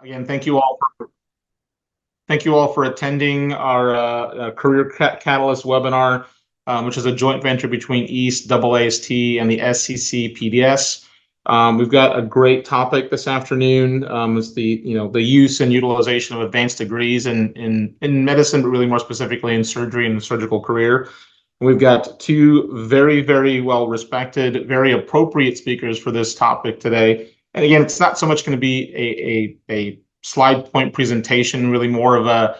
Again, thank you all for attending our Career Catalyst webinar, which is a joint venture between East AAST and the SCC PDS. We've got a great topic this afternoon. It's the use and utilization of advanced degrees in medicine, but really more specifically in surgery and the surgical career. We've got two very, very well respected, very appropriate speakers for this topic today. And again, it's not so much going to be a slide point presentation, really more of a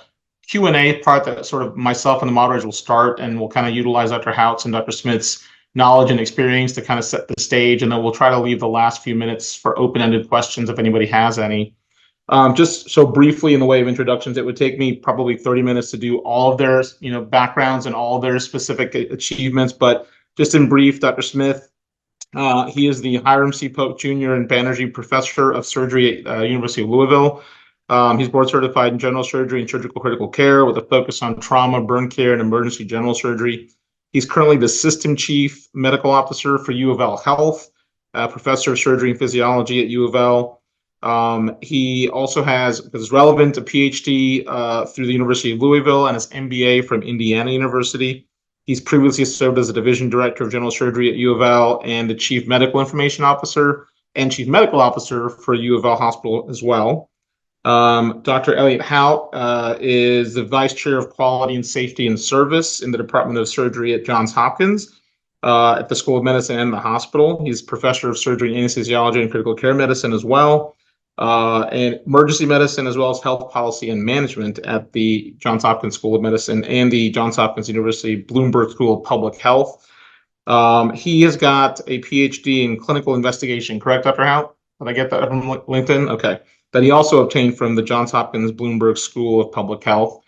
Q&A part that sort of myself and the moderators will start, and we'll kind of utilize Dr. Haut's and Dr. Smith's knowledge and experience to kind of set the stage, and then we'll try to leave the last few minutes for open-ended questions if anybody has any. Just so briefly in the way of introductions, it would take me probably 30 minutes to do all of their backgrounds and all of their specific achievements, but just in brief, Dr. Smith, he is the Hiram C. Polk Jr. and Banerjee Professor of Surgery at University of Louisville. He's board certified in general surgery and surgical critical care with a focus on trauma, burn care, and emergency general surgery. He's currently the System Chief Medical Officer for U of L Health, Professor of Surgery and Physiology at U of L. He also has, because it's relevant, a PhD through the University of Louisville and his MBA from Indiana University. He's previously served as a Division Director of General Surgery at U of L and the Chief Medical Information Officer and Chief Medical Officer for U of L Hospital as well. Dr. Elliott Haut is the Vice Chair of Quality and Safety and Service in the Department of Surgery at Johns Hopkins at the School of Medicine and the hospital. He's Professor of Surgery, Anesthesiology, and Critical Care Medicine as well, and Emergency Medicine, as well as Health Policy and Management at the Johns Hopkins School of Medicine and the Johns Hopkins University Bloomberg School of Public Health. He has got a PhD in clinical investigation, correct, Dr. Haut? Did I get that from LinkedIn? Okay. That he also obtained from the Johns Hopkins Bloomberg School of Public Health.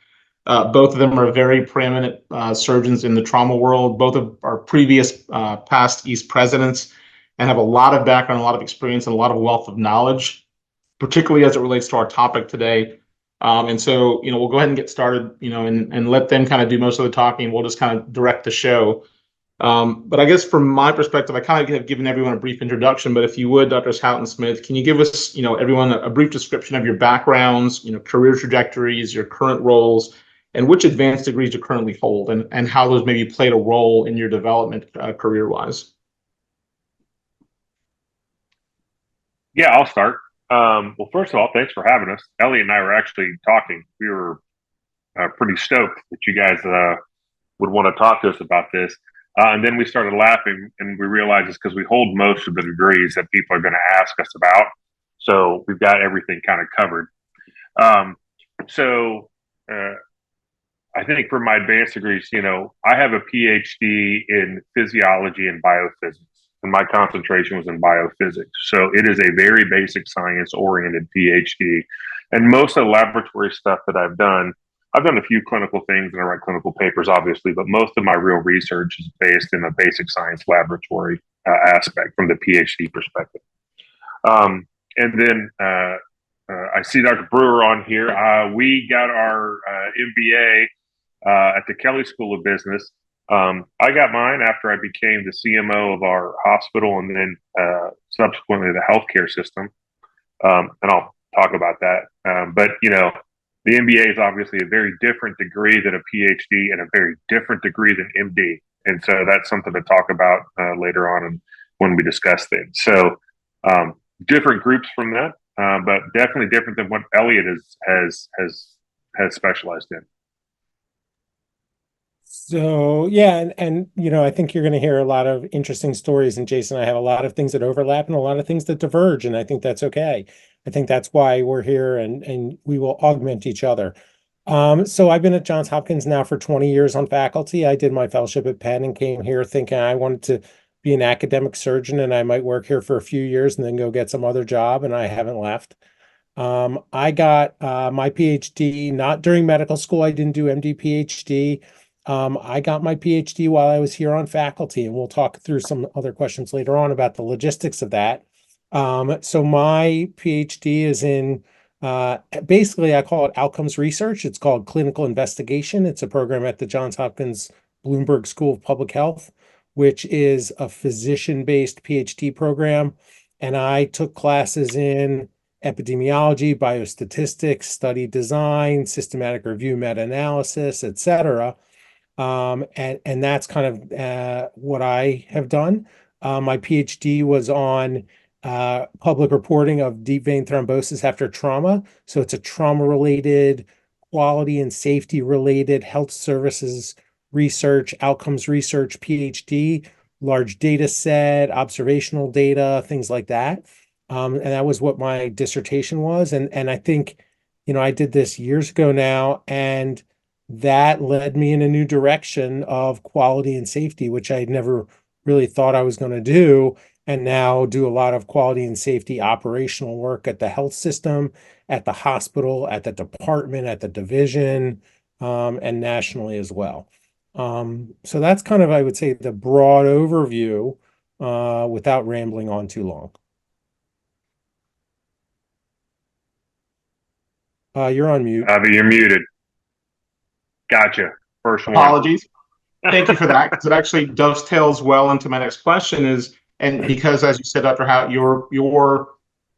Both of them are very preeminent surgeons in the trauma world. Both of our previous past East presidents and have a lot of background, a lot of experience, and a lot of wealth of knowledge, particularly as it relates to our topic today. And so, we'll go ahead and get started, and let them kind of do most of the talking. We'll just kind of direct the show. But I guess from my perspective, I kind of have given everyone a brief introduction, but if you would, Drs. Haut and Smith, can you give us, everyone a brief description of your backgrounds, career trajectories, your current roles, and which advanced degrees you currently hold, and how those maybe played a role in your development career-wise? Yeah, I'll start. Well, first of all, thanks for having us. Elliott and I were actually talking. We were pretty stoked that you guys would want to talk to us about this. And then we started laughing, and we realized it's because we hold most of the degrees that people are going to ask us about. So we've got everything kind of covered. I think for my advanced degrees, I have a PhD in physiology and biophysics, and my concentration was in biophysics. So it is a very basic science-oriented PhD. And most of the laboratory stuff that I've done a few clinical things, and I write clinical papers, obviously, but most of my real research is based in a basic science laboratory aspect from the PhD perspective. And then I see Dr. Brewer on here. We got our MBA at the Kelley School of Business. I got mine after I became the CMO of our hospital and then subsequently the healthcare system. And I'll talk about that. But, the MBA is obviously a very different degree than a PhD and a very different degree than MD. And so that's something to talk about later on and when we discuss things. So different groups from that, but definitely different than what Elliott has specialized in. So, yeah, and I think you're going to hear a lot of interesting stories, and Jason and I have a lot of things that overlap and a lot of things that diverge, and I think that's okay. I think that's why we're here, and we will augment each other. So I've been at Johns Hopkins now for 20 years on faculty. I did my fellowship at Penn and came here thinking I wanted to be an academic surgeon, and I might work here for a few years and then go get some other job, and I haven't left. I got my PhD not during medical school. I didn't do MD PhD. I got my PhD while I was here on faculty, and we'll talk through some other questions later on about the logistics of that. So my PhD is in, basically I call it outcomes research. It's called clinical investigation. It's a program at the Johns Hopkins Bloomberg School of Public Health, which is a physician-based PhD program. And I took classes in epidemiology, biostatistics, study design, systematic review, meta-analysis, etc. And that's kind of what I have done. My PhD was on public reporting of deep vein thrombosis after trauma. So it's a trauma-related, quality and safety-related health services research, outcomes research PhD, large data set, observational data, things like that. And that was what my dissertation was. And I think, I did this years ago now, and that led me in a new direction of quality and safety, which I had never really thought I was going to do. And now do a lot of quality and safety operational work at the health system, at the hospital, at the department, at the division, and nationally as well. So that's kind of, I would say, the broad overview, without rambling on too long. You're on mute. Avi, you're muted. Gotcha. First one. Apologies. Thank you for that, because it actually dovetails well into my next question and because, as you said, Dr. Haut, your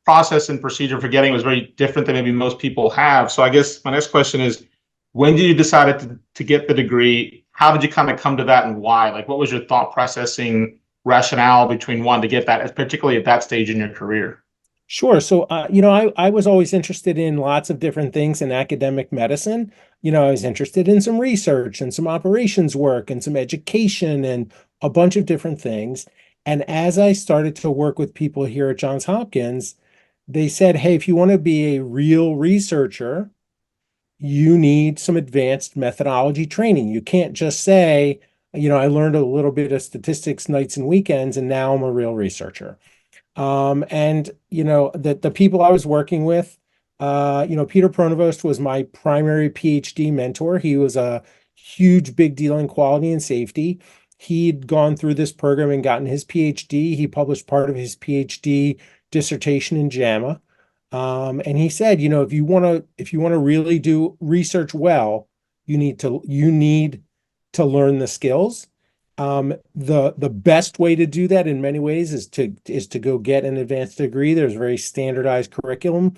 process and procedure for getting was very different than maybe most people have. So I guess my next question is, when did you decide to get the degree? How did you kind of come to that, and why? Like, what was your thought processing rationale between wanting to get that, particularly at that stage in your career? Sure. So, I was always interested in lots of different things in academic medicine. I was interested in some research and some operations work and some education and a bunch of different things. And as I started to work with people here at Johns Hopkins, they said, hey, if you want to be a real researcher, you need some advanced methodology training. You can't just say, I learned a little bit of statistics nights and weekends, and now I'm a real researcher. And the people I was working with, Peter Pronovost was my primary PhD mentor. He was a huge big deal in quality and safety. He'd gone through this program and gotten his PhD. He published part of his PhD dissertation in JAMA. And he said, if you want to really do research well, you need to learn the skills. The best way to do that in many ways is to go get an advanced degree. There's a very standardized curriculum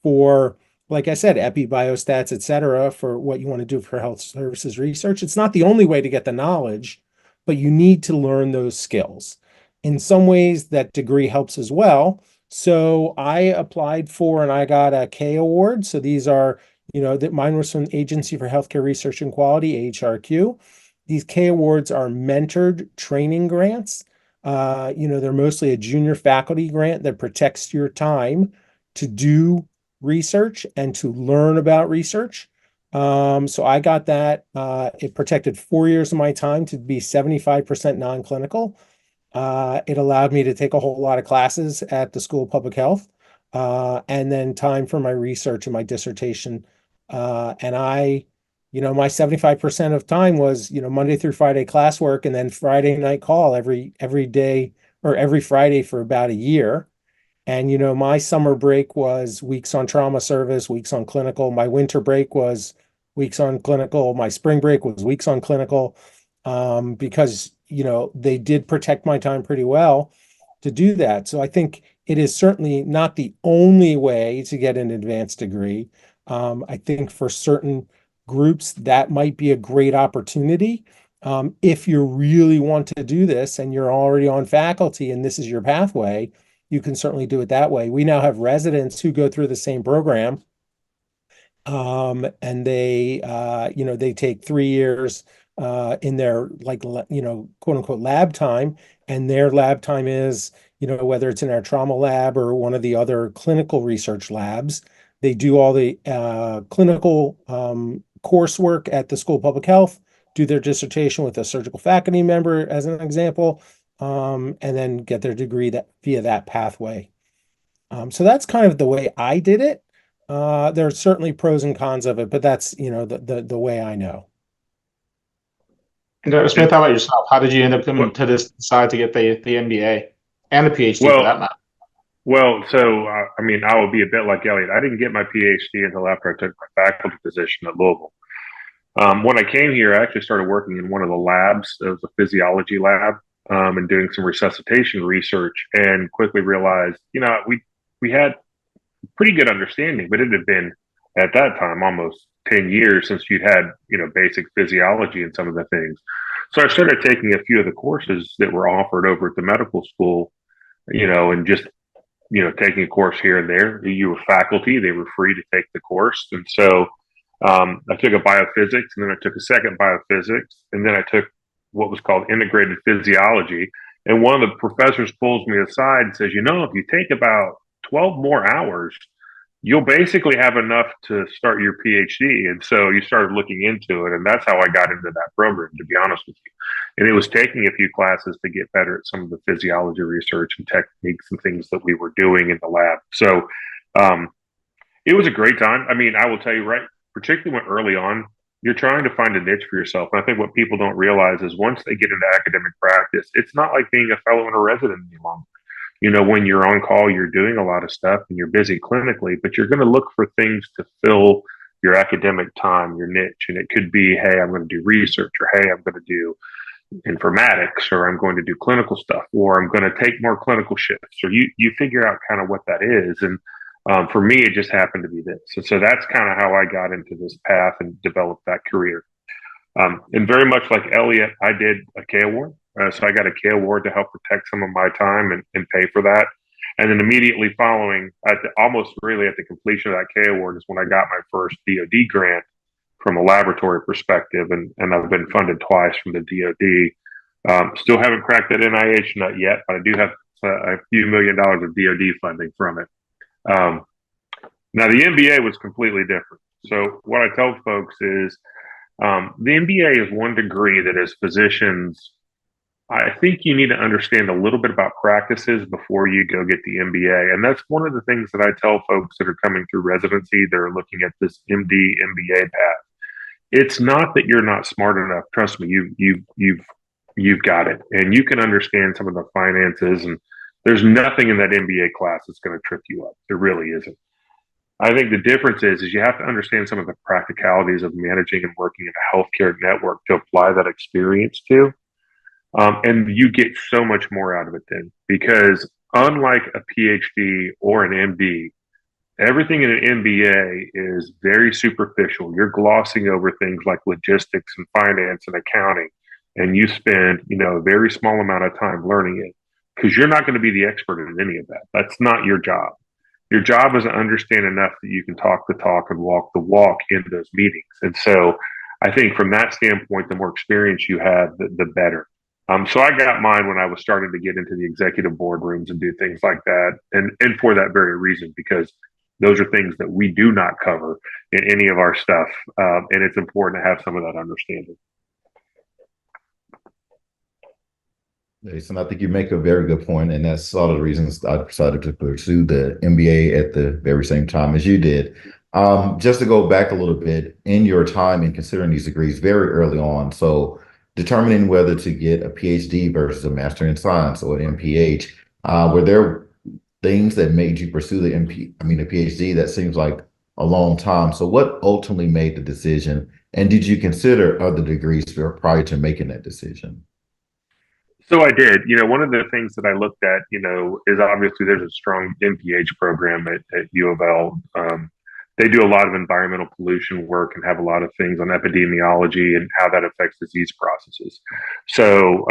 for, like I said, epi, biostats, et cetera, for what you want to do for health services research. It's not the only way to get the knowledge, but you need to learn those skills. In some ways, that degree helps as well. So I applied for and I got a K award. So these are, that mine was from Agency for Healthcare Research and Quality, AHRQ. These K awards are mentored training grants. They're mostly a junior faculty grant that protects your time to do research and to learn about research. So I got that. It protected 4 years of my time to be 75% non-clinical. It allowed me to take a whole lot of classes at the School of Public Health, and then time for my research and my dissertation. And my 75% of time was, Monday through Friday classwork, and then Friday night call every day or every Friday for about a year. And, my summer break was weeks on trauma service, weeks on clinical. My winter break was weeks on clinical. My spring break was weeks on clinical, because, they did protect my time pretty well to do that. So I think it is certainly not the only way to get an advanced degree. I think for certain groups, that might be a great opportunity. If you really want to do this and you're already on faculty and this is your pathway, you can certainly do it that way. We now have residents who go through the same program. And they take 3 years in their quote unquote lab time, and their lab time is, whether it's in our trauma lab or one of the other clinical research labs. They do all the clinical coursework at the School of Public Health, do their dissertation with a surgical faculty member, as an example, and then get their degree via that pathway. So that's kind of the way I did it. There are certainly pros and cons of it, but that's, the way I know. And Dr. Smith, how about yourself? How did you end up coming to decide to get the MBA and the PhD for that matter? Well, so, I will be a bit like Elliott. I didn't get my PhD until after I took my faculty position at Louisville. When I came here, I actually started working in one of the labs. It was a physiology lab, and doing some resuscitation research, and quickly realized, we had pretty good understanding, but it had been at that time almost 10 years since you'd had, basic physiology and some of the things. So I started taking a few of the courses that were offered over at the medical school, and just, taking a course here and there. You were faculty, they were free to take the course. And so I took a biophysics, and then I took a second biophysics, and then I took what was called integrated physiology. And one of the professors pulls me aside and says, if you take about 12 more hours, you'll basically have enough to start your PhD. And so you started looking into it. And that's how I got into that program, to be honest with you. And it was taking a few classes to get better at some of the physiology research and techniques and things that we were doing in the lab. So it was a great time. I mean, I will tell you, right, particularly when early on, you're trying to find a niche for yourself. And I think what people don't realize is once they get into academic practice, it's not like being a fellow and a resident any longer. When you're on call, you're doing a lot of stuff and you're busy clinically, but you're going to look for things to fill your academic time, your niche. And it could be, hey, I'm going to do research, or hey, I'm going to do informatics, or I'm going to do clinical stuff, or I'm going to take more clinical shifts, or you figure out kind of what that is. And for me, it just happened to be this. And so that's kind of how I got into this path and developed that career. And very much like Elliott, I did a K award. So I got a K award to help protect some of my time and pay for that. And then immediately following, almost really at the completion of that K award, is when I got my first DoD grant from a laboratory perspective. And I've been funded twice from the DoD. Still haven't cracked that NIH nut yet, but I do have a few $1 million of DoD funding from it. Now, the MBA was completely different. So what I tell folks is the MBA is one degree that as physicians, I think you need to understand a little bit about practices before you go get the MBA. And that's one of the things that I tell folks that are coming through residency. They're looking at this MD, MBA path. It's not that you're not smart enough. Trust me, you've got it. And you can understand some of the finances, and there's nothing in that MBA class that's going to trip you up. There really isn't. I think the difference is you have to understand some of the practicalities of managing and working in a healthcare network to apply that experience to. And you get so much more out of it then, because unlike a PhD or an MD, everything in an MBA is very superficial. You're glossing over things like logistics and finance and accounting, and you spend, a very small amount of time learning it, because you're not going to be the expert in any of that. That's not your job. Your job is to understand enough that you can talk the talk and walk the walk in those meetings. And so I think from that standpoint, the more experience you have, the better. So I got mine when I was starting to get into the executive boardrooms and do things like that. And for that very reason, because those are things that we do not cover in any of our stuff. And it's important to have some of that understanding. Jason, I think you make a very good point, and that's all of the reasons I decided to pursue the MBA at the very same time as you did. Just to go back a little bit, in your time in considering these degrees very early on, so determining whether to get a PhD versus a Master in Science or an MPH, were there things that made you pursue the PhD? That seems like a long time. So what ultimately made the decision, and did you consider other degrees prior to making that decision? So I did. One of the things that I looked at, is obviously there's a strong MPH program at U of L. They do a lot of environmental pollution work and have a lot of things on epidemiology and how that affects disease processes. So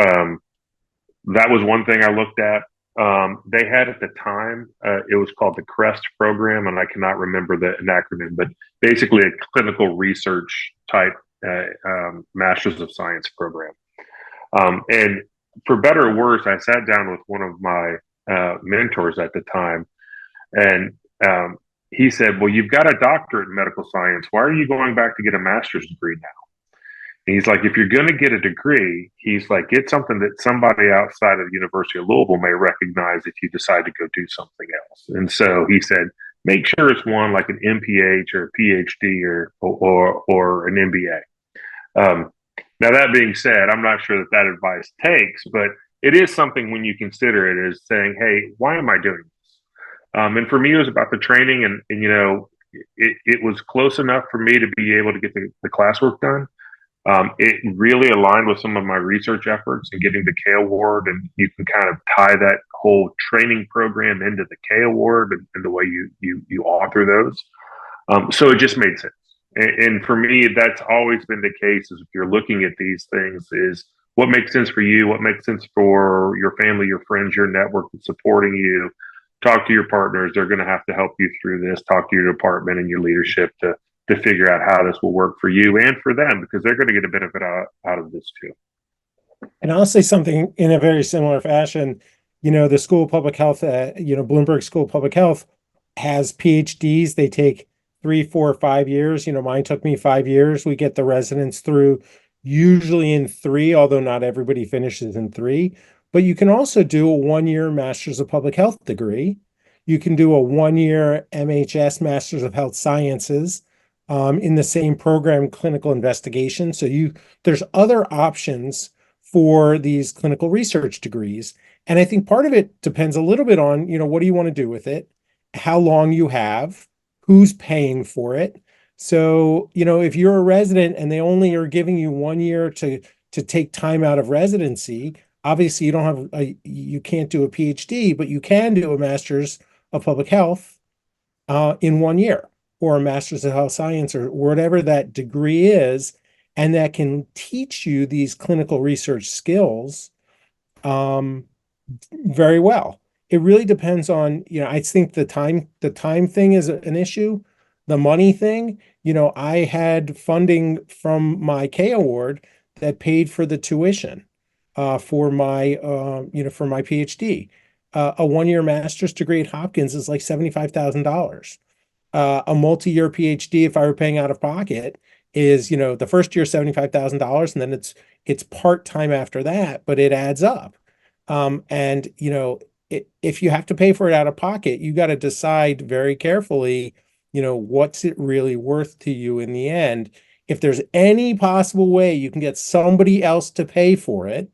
that was one thing I looked at. They had at the time, it was called the CREST program, and I cannot remember an acronym, but basically a clinical research type Masters of Science program. And for better or worse, I sat down with one of my mentors at the time, and he said, well, you've got a doctorate in medical science. Why are you going back to get a master's degree now? And he's like, if you're going to get a degree, he's like, get something that somebody outside of the University of Louisville may recognize if you decide to go do something else. And so he said, make sure it's one like an MPH or a PhD or an MBA. Now, that being said, I'm not sure that advice takes, but it is something when you consider it as saying, hey, why am I doing this? And for me, it was about the training, and it was close enough for me to be able to get the classwork done. It really aligned with some of my research efforts and getting the K Award, and you can kind of tie that whole training program into the K Award and the way you author those. So it just made sense. And for me, that's always been the case. Is if you're looking at these things, is what makes sense for you, what makes sense for your family, your friends, your network that's supporting you. Talk to your partners; they're going to have to help you through this. Talk to your department and your leadership to figure out how this will work for you and for them, because they're going to get a benefit out of this too. And I'll say something in a very similar fashion. The School of Public Health, Bloomberg School of Public Health has PhDs. They take 3, 4, 5 years. Mine took me 5 years. We get the residents through usually in 3, although not everybody finishes in 3. But you can also do a 1-year Master's of Public Health degree. You can do a 1-year MHS Master's of Health Sciences in the same program, clinical investigation. So there's other options for these clinical research degrees. And I think part of it depends a little bit on, what do you want to do with it, how long you have, who's paying for it. So, if you're a resident and they only are giving you 1 year to take time out of residency, obviously you can't do a PhD, but you can do a Master's of Public Health in 1 year, or a Master's of Health Science, or whatever that degree is, and that can teach you these clinical research skills very well. It really depends on, I think the time thing is an issue. The money thing, I had funding from my K Award that paid for the tuition for my PhD. A 1-year master's degree at Hopkins is like $75,000. A multi-year PhD, if I were paying out of pocket, is, the first year $75,000, and then it's part-time after that, but it adds up. And if you have to pay for it out of pocket, you got to decide very carefully, what's it really worth to you in the end. If there's any possible way you can get somebody else to pay for it,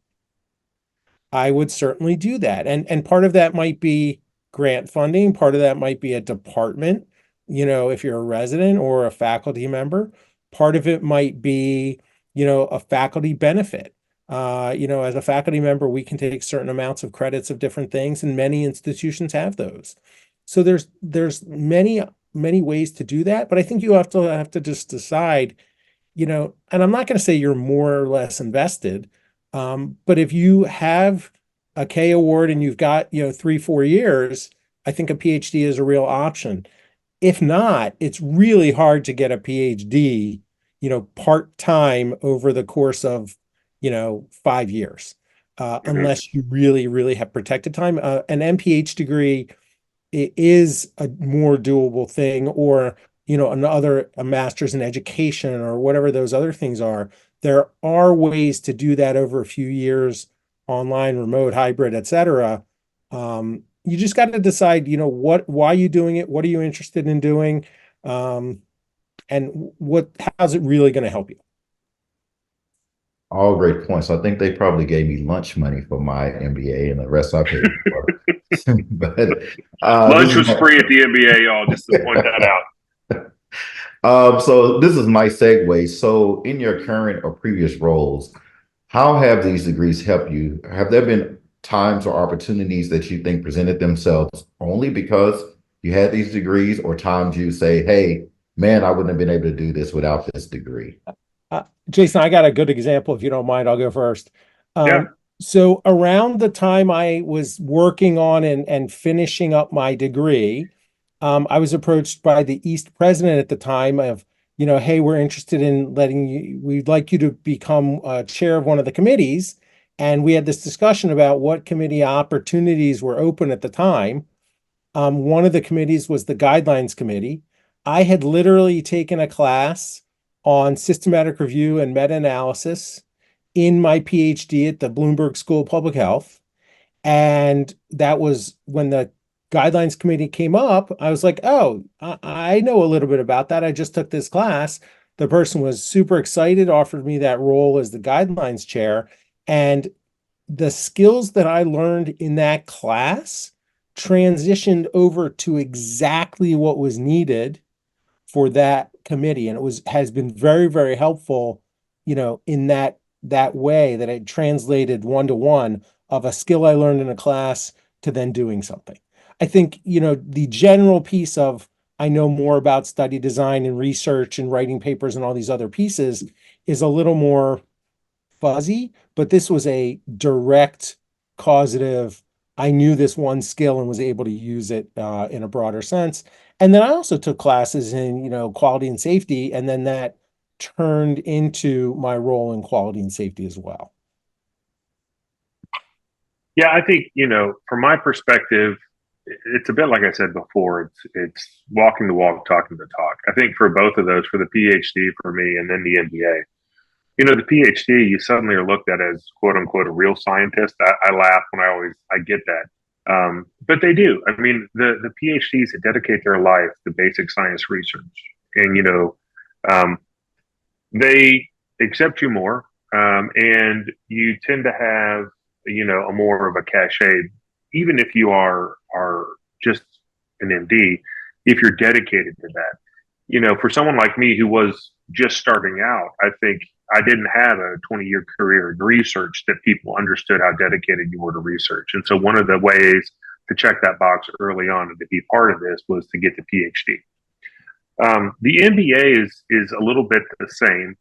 I would certainly do that. And part of that might be grant funding. Part of that might be a department, if you're a resident or a faculty member. Part of it might be, a faculty benefit. As a faculty member, we can take certain amounts of credits of different things, and many institutions have those. So there's many ways to do that, but I think you have to just decide, and I'm not going to say you're more or less invested, but if you have a K Award and you've got 3, 4 years, I think a PhD is a real option. If not, it's really hard to get a PhD, part-time over the course of 5 years, unless you really, really have protected time. An MPH degree is a more doable thing, or, a master's in education or whatever those other things are. There are ways to do that over a few years, online, remote, hybrid, etc. You just got to decide, why are you doing it? What are you interested in doing? And how's it really going to help you? All great points. I think they probably gave me lunch money for my MBA, and the rest I paid for. But lunch was free at the MBA, y'all. Just to point that out. So this is my segue. So in your current or previous roles, how have these degrees helped you? Have there been times or opportunities that you think presented themselves only because you had these degrees, or times you say, "Hey, man, I wouldn't have been able to do this without this degree"? Jason, I got a good example. If you don't mind, I'll go first. Yeah. So around the time I was working on and finishing up my degree, I was approached by the East president at the time of, hey, we're interested in we'd like you to become chair of one of the committees. And we had this discussion about what committee opportunities were open at the time. One of the committees was the guidelines committee. I had literally taken a class on systematic review and meta-analysis in my PhD at the Bloomberg School of Public Health. And that was when the guidelines committee came up. I was like, oh, I know a little bit about that. I just took this class. The person was super excited, offered me that role as the guidelines chair. And the skills that I learned in that class transitioned over to exactly what was needed for that committee. And has been very, very helpful in that way that it translated one-to-one of a skill I learned in a class to then doing something. I think, the general piece of I know more about study design and research and writing papers and all these other pieces is a little more fuzzy, but this was a direct causative. I knew this one skill and was able to use it in a broader sense. And then I also took classes in, quality and safety, and then that turned into my role in quality and safety as well. Yeah, I think, from my perspective, it's a bit like I said before, it's walking the walk, talking the talk. I think for both of those, for the PhD for me and then the MBA, the PhD, you suddenly are looked at as quote unquote a real scientist. I laugh when I get that. But they do. I mean, the PhDs that dedicate their life to basic science research, and they accept you more, and you tend to have a more of a cachet, even if you are just an MD, if you're dedicated to that. For someone like me who was just starting out, I think I didn't have a 20-year career in research that people understood how dedicated you were to research. And so one of the ways to check that box early on and to be part of this was to get the PhD. The MBA is a little bit the same.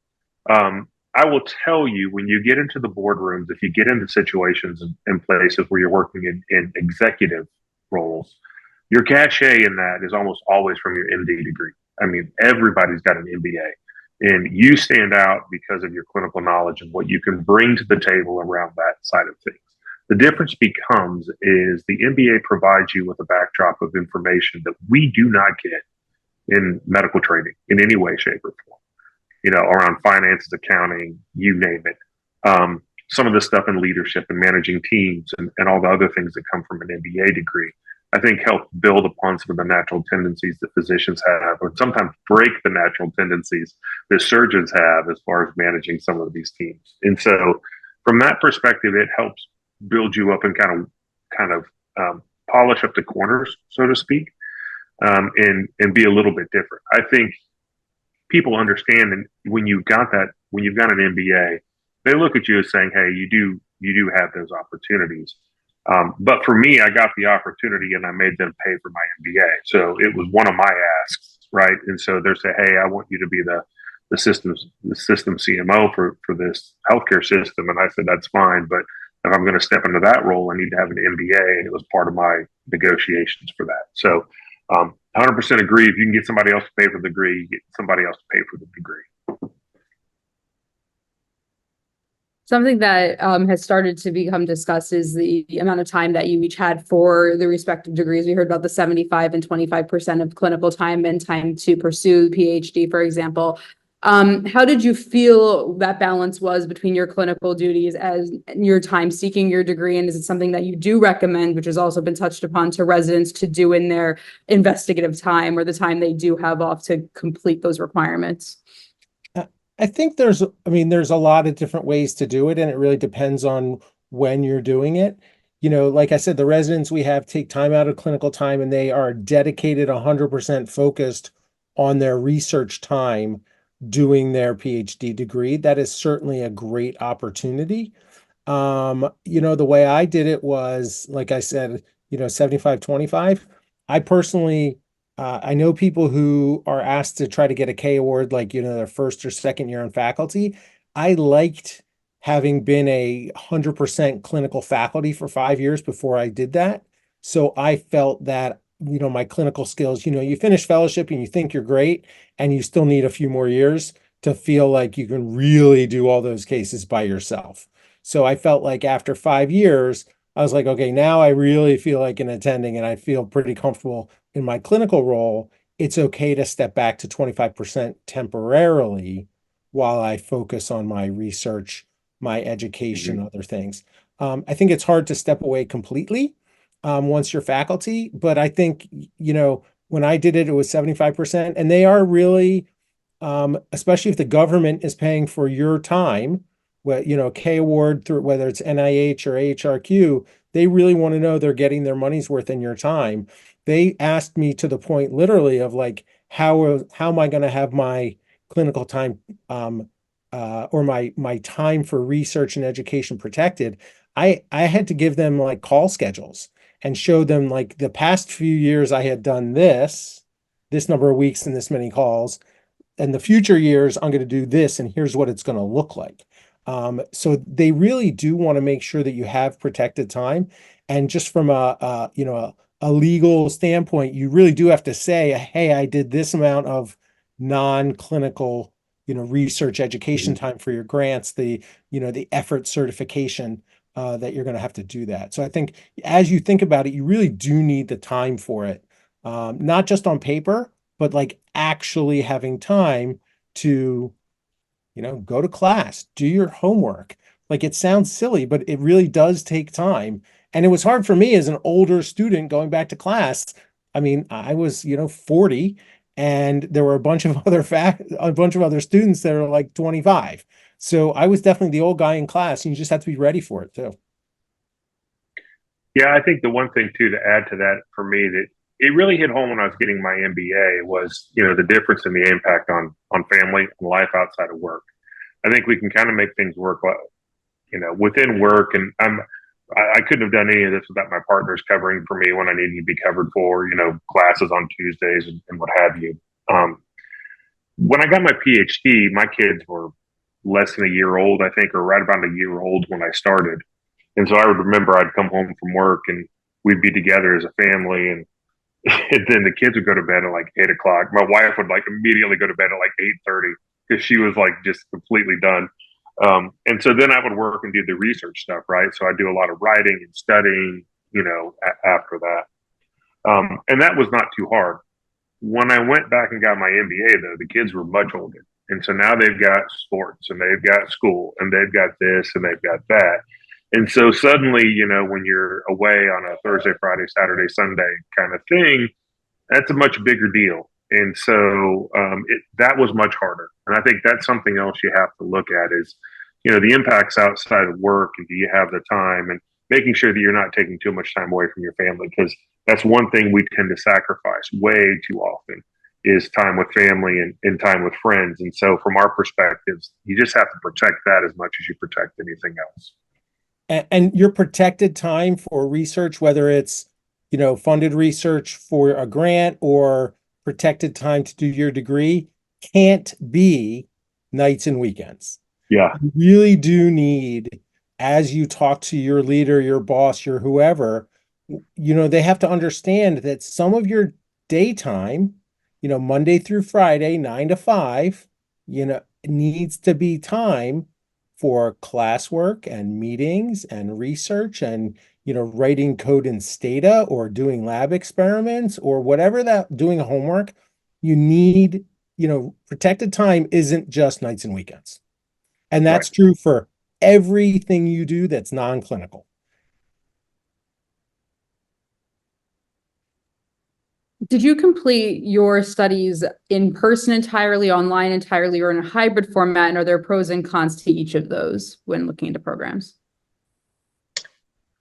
I will tell you, when you get into the boardrooms, if you get into situations and places where you're working in executive roles, your cachet in that is almost always from your MD degree. I mean, everybody's got an MBA, and you stand out because of your clinical knowledge and what you can bring to the table around that side of things. The difference becomes is the MBA provides you with a backdrop of information that we do not get in medical training in any way, shape, or form. Around finances, accounting, you name it. Some of the stuff in leadership and managing teams and all the other things that come from an MBA degree, I think help build upon some of the natural tendencies that physicians have, or sometimes break the natural tendencies that surgeons have as far as managing some of these teams. And so from that perspective, it helps build you up and kind of polish up the corners, so to speak, and be a little bit different. I think people understand, and when you've got an MBA, they look at you as saying, "Hey, you do have those opportunities." But for me, I got the opportunity, and I made them pay for my MBA. So it was one of my asks, right? And so they're saying, "Hey, I want you to be the system CMO for this healthcare system," and I said, "That's fine, but if I'm going to step into that role, I need to have an MBA," and it was part of my negotiations for that. So 100% agree. If you can get somebody else to pay for the degree, you get somebody else to pay for the degree. Something that has started to become discussed is the amount of time that you each had for the respective degrees. We heard about the 75 and 25% of clinical time and time to pursue PhD, for example. How did you feel that balance was between your clinical duties as your time seeking your degree? And is it something that you do recommend, which has also been touched upon, to residents to do in their investigative time or the time they do have off to complete those requirements? I think there's a lot of different ways to do it, and it really depends on when you're doing it. Like I said, the residents we have take time out of clinical time, and they are dedicated 100% focused on their research time doing their PhD degree. That is certainly a great opportunity. The way I did it was, like I said, 75-25. I personally, I know people who are asked to try to get a K award, like, their first or second year in faculty. I liked having been 100% clinical faculty for 5 years before I did that. So I felt that, my clinical skills, you finish fellowship and you think you're great, and you still need a few more years to feel like you can really do all those cases by yourself. So I felt like after 5 years, I was like, okay, now I really feel like an attending and I feel pretty comfortable in my clinical role. It's okay to step back to 25% temporarily while I focus on my research, my education, other things. I think it's hard to step away completely once you're faculty, but I think, when I did it, it was 75%, and they are really, especially if the government is paying for your time, K award through whether it's NIH or AHRQ, they really want to know they're getting their money's worth in your time. They asked me to the point literally of like, how am I going to have my clinical time or my time for research and education protected, I had to give them like call schedules and show them like the past few years I had done this number of weeks and this many calls, and the future years I'm going to do this, and here's what it's going to look like. So they really do want to make sure that you have protected time. And just from a legal standpoint, you really do have to say, hey, I did this amount of non-clinical, research education time for your grants, the effort certification, that you're going to have to do that. So I think as you think about it, you really do need the time for it. Not just on paper, but like actually having time to, go to class, do your homework. Like it sounds silly, but it really does take time. And it was hard for me as an older student going back to class. I mean, I was, 40, and there were a bunch of other students that are like 25. So I was definitely the old guy in class, and you just have to be ready for it too. Yeah, I think the one thing too to add to that for me that it really hit home when I was getting my MBA was, the difference in the impact on family and life outside of work. I think we can kind of make things work, within work. And I couldn't have done any of this without my partners covering for me when I needed to be covered for, classes on Tuesdays and what have you. When I got my PhD, my kids were less than a year old, I think, or right about a year old when I started. And so I would remember I'd come home from work and we'd be together as a family, and then the kids would go to bed at like 8 o'clock. My wife would like immediately go to bed at like 8:30 because she was like just completely done. And so then I would work and do the research stuff, right? So I do a lot of writing and studying, after that. And that was not too hard. When I went back and got my MBA, though, the kids were much older. And so now they've got sports and they've got school and they've got this and they've got that. And so suddenly, when you're away on a Thursday, Friday, Saturday, Sunday kind of thing, that's a much bigger deal. And so that was much harder. And I think that's something else you have to look at is, the impacts outside of work, and do you have the time, and making sure that you're not taking too much time away from your family, because that's one thing we tend to sacrifice way too often is time with family and time with friends. And so from our perspectives, you just have to protect that as much as you protect anything else. And your protected time for research, whether it's, funded research for a grant or protected time to do your degree, can't be nights and weekends. Yeah. You really do need, as you talk to your leader, your boss, your whoever, they have to understand that some of your daytime, Monday through Friday, 9 to 5, needs to be time for classwork and meetings and research and, writing code in Stata or doing lab experiments or whatever that, doing homework. You need, protected time isn't just nights and weekends. And that's Right. true for everything you do that's non-clinical. Did you complete your studies in person entirely, online entirely, or in a hybrid format? And are there pros and cons to each of those when looking into programs?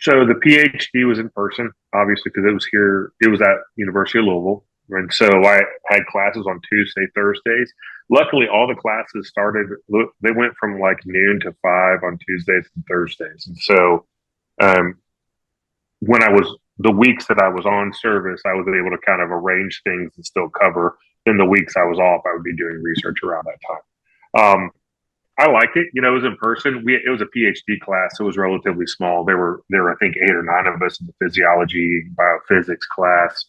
So the PhD was in person, obviously, because it was at University of Louisville. And so I had classes on Tuesday, Thursdays. Luckily, all the classes they went from like noon to 5 on Tuesdays and Thursdays. And so um, the weeks that I was on service, I was able to kind of arrange things and still cover. Then the weeks I was off, I would be doing research around that time. I liked it. It was in person. It was a PhD class. So it was relatively small. There were, I think, 8 or 9 of us in the physiology, biophysics class,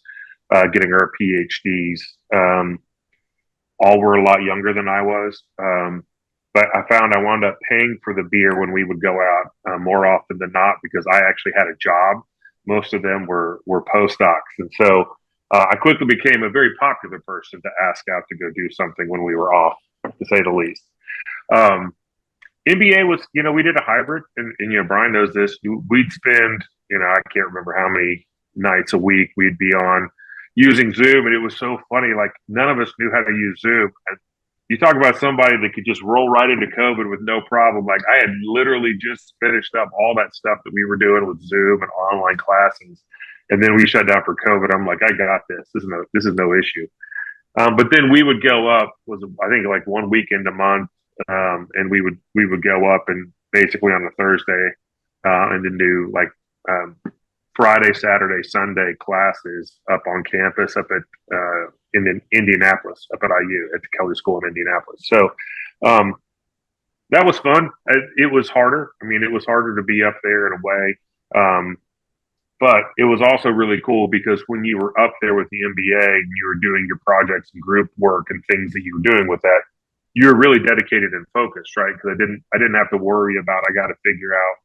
getting our PhDs. All were a lot younger than I was. But I found I wound up paying for the beer when we would go out more often than not because I actually had a job. Most of them were postdocs. And so I quickly became a very popular person to ask out to go do something when we were off, to say the least. MBA was, we did a hybrid, and Brian knows this. We'd spend, I can't remember how many nights a week we'd be on using Zoom, and it was so funny. Like none of us knew how to use Zoom. And you talk about somebody that could just roll right into COVID with no problem. Like I had literally just finished up all that stuff that we were doing with Zoom and online classes, and then we shut down for COVID. I'm like, I got this. This is no issue. But then we would go up, I think like one weekend a month, and we would go up and basically on a Thursday, and then do like Friday, Saturday, Sunday classes up on campus up at in Indianapolis, up at IU at the Kelly School in Indianapolis. So that was fun. It was harder. I mean, it was harder to be up there in a way. But it was also really cool because when you were up there with the MBA and you were doing your projects and group work and things that you were doing with that, you were really dedicated and focused, right? Because I didn't have to worry about, I got to figure out,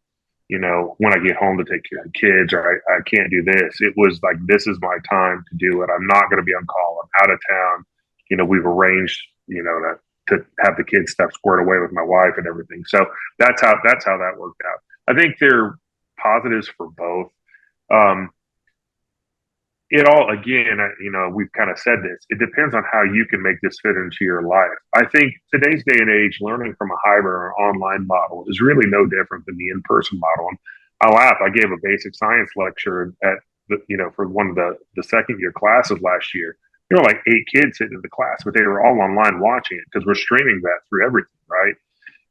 you know, when I get home to take care of the kids, or I can't do this. It was like, this is my time to do it. I'm not going to be on call. I'm out of town. You know, we've arranged, you know, to have the kids stuff squared away with my wife and everything. So that's how that worked out. I think there are positives for both. It all, again, you know, we've kind of said this, it depends on how you can make this fit into your life. I think today's day and age, learning from a hybrid or online model is really no different than the in-person model. And I laugh, I gave a basic science lecture at the, you know, for one of the second year classes last year. There were like 8 kids sitting in the class, but they were all online watching it because we're streaming that through everything, right?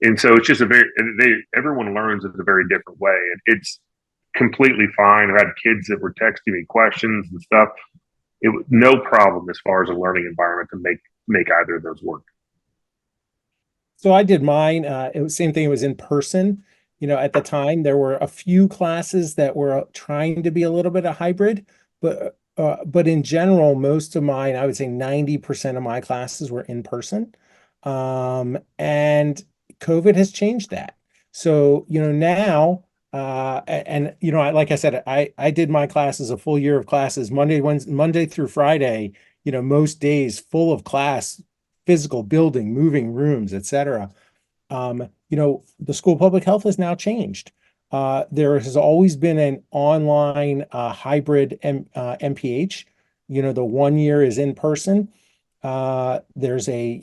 And so it's just everyone learns in a very different way. And it's completely fine. I had kids that were texting me questions and stuff. It was no problem as far as a learning environment to make either of those work. So I did mine. It was same thing. It was in person. You know, at the time there were a few classes that were trying to be a little bit of hybrid, but in general, most of mine, I would say 90% of my classes were in person. And COVID has changed that. So, you know, now, and you know, like I said, I did my classes, a full year of classes, Monday through Friday, you know, most days full of class, physical building, moving rooms, etc. You know, the School of Public Health has now changed. There has always been an online hybrid MPH. You know, the 1 year is in person. There's a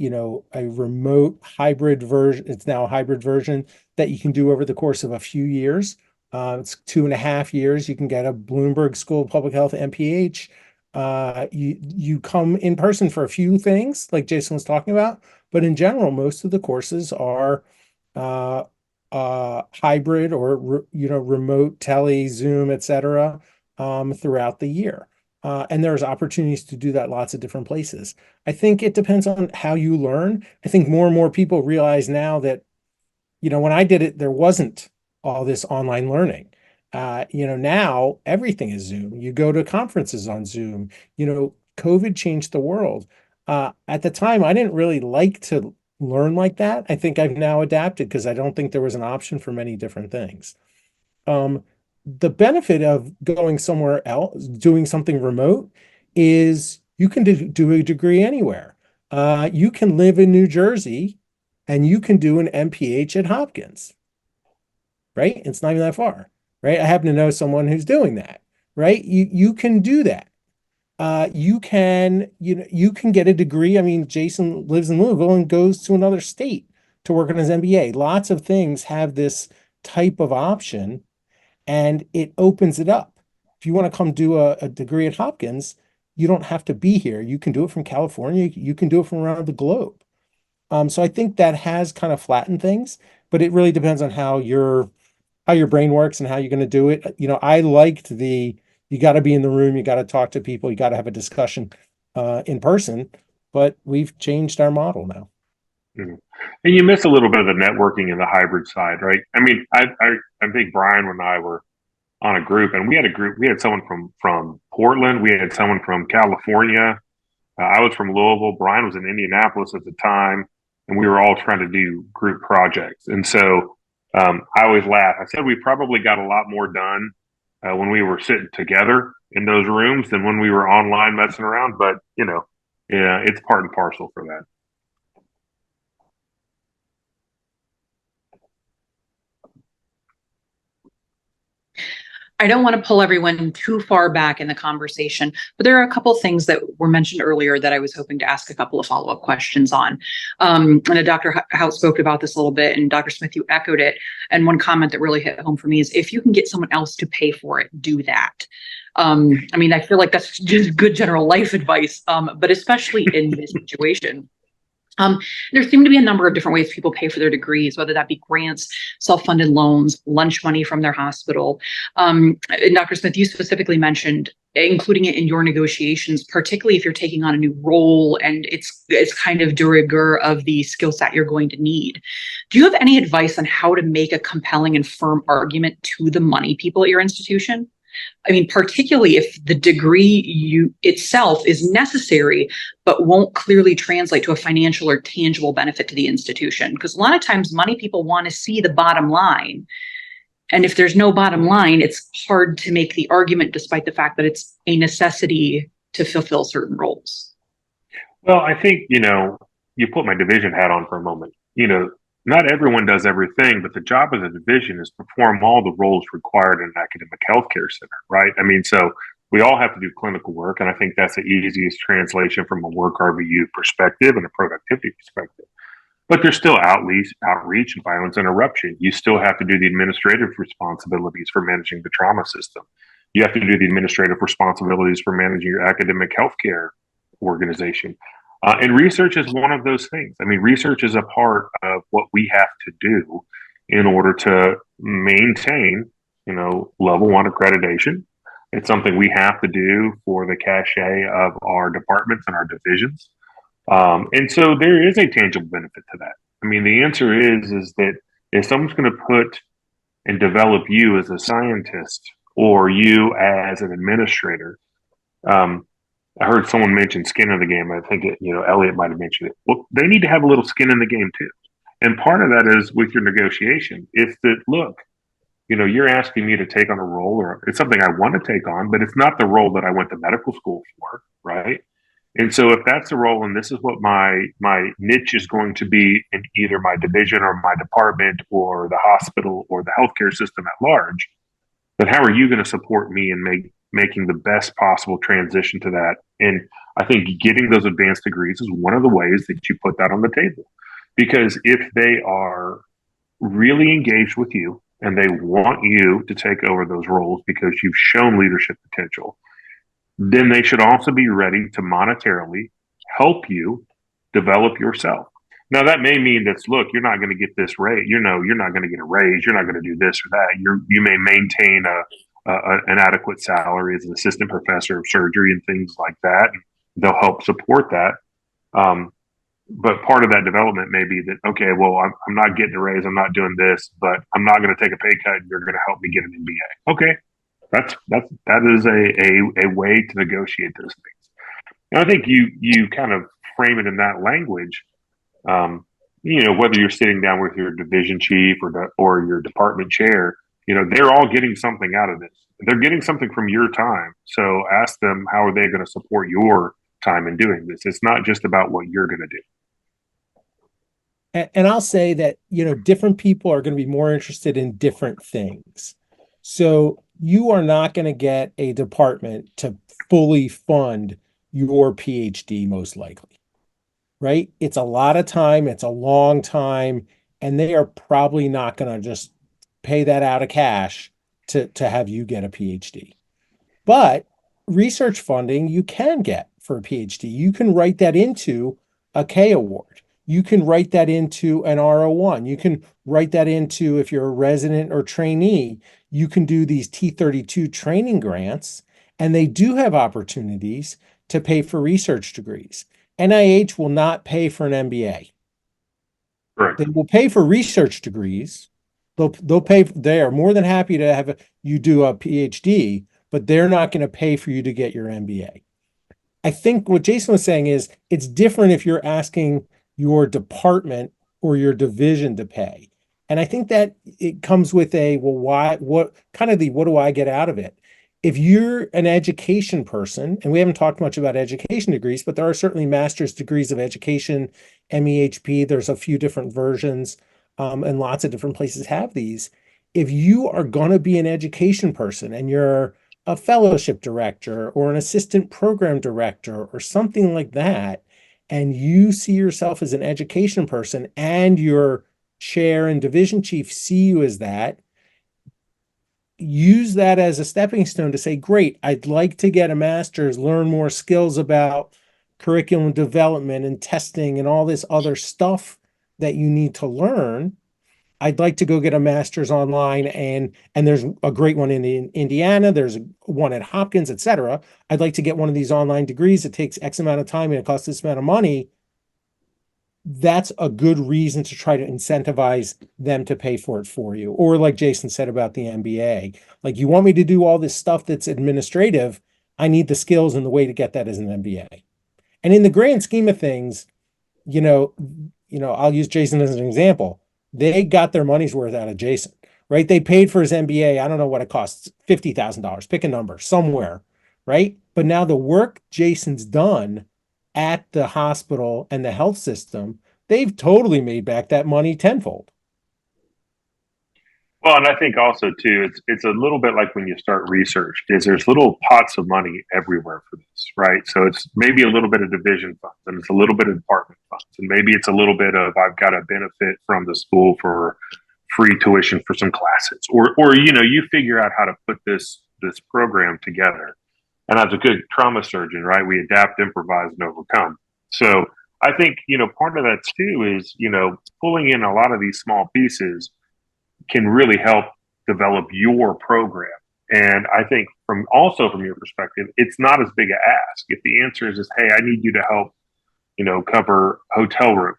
remote hybrid version. It's now a hybrid version that you can do over the course of a few years. It's 2.5 years. You can get a Bloomberg School of Public Health MPH. You come in person for a few things like Jason was talking about, but in general, most of the courses are hybrid or remote, tele, Zoom, etc. Throughout the year. And there's opportunities to do that lots of different places. I think it depends on how you learn. I think more and more people realize now that, you know, when I did it, there wasn't all this online learning. You know, now everything is Zoom. You go to conferences on Zoom. You know, COVID changed the world. At the time, I didn't really like to learn like that. I think I've now adapted because I don't think there was an option for many different things. The benefit of going somewhere else, doing something remote, is you can do a degree anywhere. You can live in New Jersey and you can do an MPH at Hopkins, right? It's not even that far, right? I happen to know someone who's doing that, right? You can do that. You can get a degree. I mean, Jason lives in Louisville and goes to another state to work on his MBA. Lots of things have this type of option, and it opens it up. If you want to come do a degree at Hopkins, you don't have to be here. You can do it from California. You can do it from around the globe. So I think that has kind of flattened things, but it really depends on how your brain works and how you're going to do it. You know, I liked you got to be in the room, you got to talk to people, you got to have a discussion in person, but we've changed our model now. Mm-hmm. And you miss a little bit of the networking in the hybrid side, right? I mean, I think Brian and I were on a group, and we had someone from Portland, we had someone from California, I was from Louisville, Brian was in Indianapolis at the time, and we were all trying to do group projects. And so I always laugh. I said we probably got a lot more done when we were sitting together in those rooms than when we were online messing around. But, you know, yeah, it's part and parcel for that. I don't want to pull everyone too far back in the conversation, but there are a couple things that were mentioned earlier that I was hoping to ask a couple of follow-up questions on. And Dr. Haut spoke about this a little bit, and Dr. Smith, you echoed it. And one comment that really hit home for me is, if you can get someone else to pay for it, do that. I mean, I feel like that's just good general life advice, but especially in this situation. There seem to be a number of different ways people pay for their degrees, whether that be grants, self-funded loans, lunch money from their hospital. And Dr. Smith, you specifically mentioned including it in your negotiations, particularly if you're taking on a new role and it's kind of de rigueur of the skill set you're going to need. Do you have any advice on how to make a compelling and firm argument to the money people at your institution? I mean, particularly if the degree itself is necessary, but won't clearly translate to a financial or tangible benefit to the institution. Because a lot of times money people want to see the bottom line. And if there's no bottom line, it's hard to make the argument despite the fact that it's a necessity to fulfill certain roles. Well, I think, you put my division hat on for a moment. Not everyone does everything, but the job of the division is to perform all the roles required in an academic healthcare center, right? I mean, so we all have to do clinical work, and I think that's the easiest translation from a work RVU perspective and a productivity perspective. But there's still outreach and violence interruption. You still have to do the administrative responsibilities for managing the trauma system. You have to do the administrative responsibilities for managing your academic healthcare organization. And research is one of those things. I mean, research is a part of what we have to do in order to maintain, level 1 accreditation. It's something we have to do for the cachet of our departments and our divisions. And so there is a tangible benefit to that. I mean, the answer is that if someone's going to put and develop you as a scientist or you as an administrator, I heard someone mention skin in the game. I think Elliott might have mentioned it. Well, they need to have a little skin in the game too. And part of that is with your negotiation. It's that, look, you're asking me to take on a role, or it's something I want to take on, but it's not the role that I went to medical school for, right? And so if that's the role, and this is what my niche is going to be in either my division or my department or the hospital or the healthcare system at large, then how are you going to support me in making the best possible transition to that? And I think getting those advanced degrees is one of the ways that you put that on the table. Because if they are really engaged with you and they want you to take over those roles because you've shown leadership potential, then they should also be ready to monetarily help you develop yourself. Now, that may mean that, look, you're not going to get this raise. You're not going to get a raise. You're not going to do this or that. You may maintain an adequate salary as an assistant professor of surgery and things like that. They'll help support that. But part of that development may be that, okay, well, I'm not getting a raise. I'm not doing this, but I'm not going to take a pay cut. You're going to help me get an MBA. Okay. That is a way to negotiate those things. And I think you kind of frame it in that language. Whether you're sitting down with your division chief or your department chair, they're all getting something out of this. They're getting something from your time. So ask them, how are they going to support your time in doing this? It's not just about what you're going to do. And I'll say that, different people are going to be more interested in different things. So you are not going to get a department to fully fund your PhD, most likely, right? It's a lot of time. It's a long time. And they are probably not going to just pay that out of cash to have you get a PhD. But research funding you can get for a PhD. You can write that into a K award. You can write that into an R01. You can write that into, if you're a resident or trainee, you can do these T32 training grants, and they do have opportunities to pay for research degrees. NIH will not pay for an MBA. Right. They will pay for research degrees. They'll pay. They are more than happy to have you do a PhD, but they're not going to pay for you to get your MBA. I think what Jason was saying is it's different if you're asking your department or your division to pay. And I think that it comes with what do I get out of it? If you're an education person, and we haven't talked much about education degrees, but there are certainly master's degrees of education, MEHP, there's a few different versions, and lots of different places have these. If you are going to be an education person and you're a fellowship director or an assistant program director or something like that, and you see yourself as an education person and your chair and division chief see you as that, use that as a stepping stone to say, great, I'd like to get a master's, learn more skills about curriculum development and testing and all this other stuff that you need to learn. I'd like to go get a master's online, and there's a great one in Indiana, there's one at Hopkins, etc. I'd like to get one of these online degrees. It takes X amount of time and it costs this amount of money. That's a good reason to try to incentivize them to pay for it for you. Or like Jason said about the MBA, like, you want me to do all this stuff that's administrative, I need the skills, and the way to get that is an MBA. And in the grand scheme of things, I'll use Jason as an example. They got their money's worth out of Jason, right? They paid for his MBA. I don't know what it costs, $50,000, pick a number somewhere, right? But now the work Jason's done at the hospital and the health system, they've totally made back that money tenfold. Well, and I think also too, it's a little bit like when you start research, is there's little pots of money everywhere for this, right? So it's maybe a little bit of division funds, and it's a little bit of department funds, and maybe it's a little bit of, I've got a benefit from the school for free tuition for some classes, or you figure out how to put this program together. And as a good trauma surgeon, right, we adapt, improvise, and overcome. So I think part of that too is pulling in a lot of these small pieces can really help develop your program. And I think from your perspective, it's not as big an ask. If the answer is, hey, I need you to help, cover hotel rooms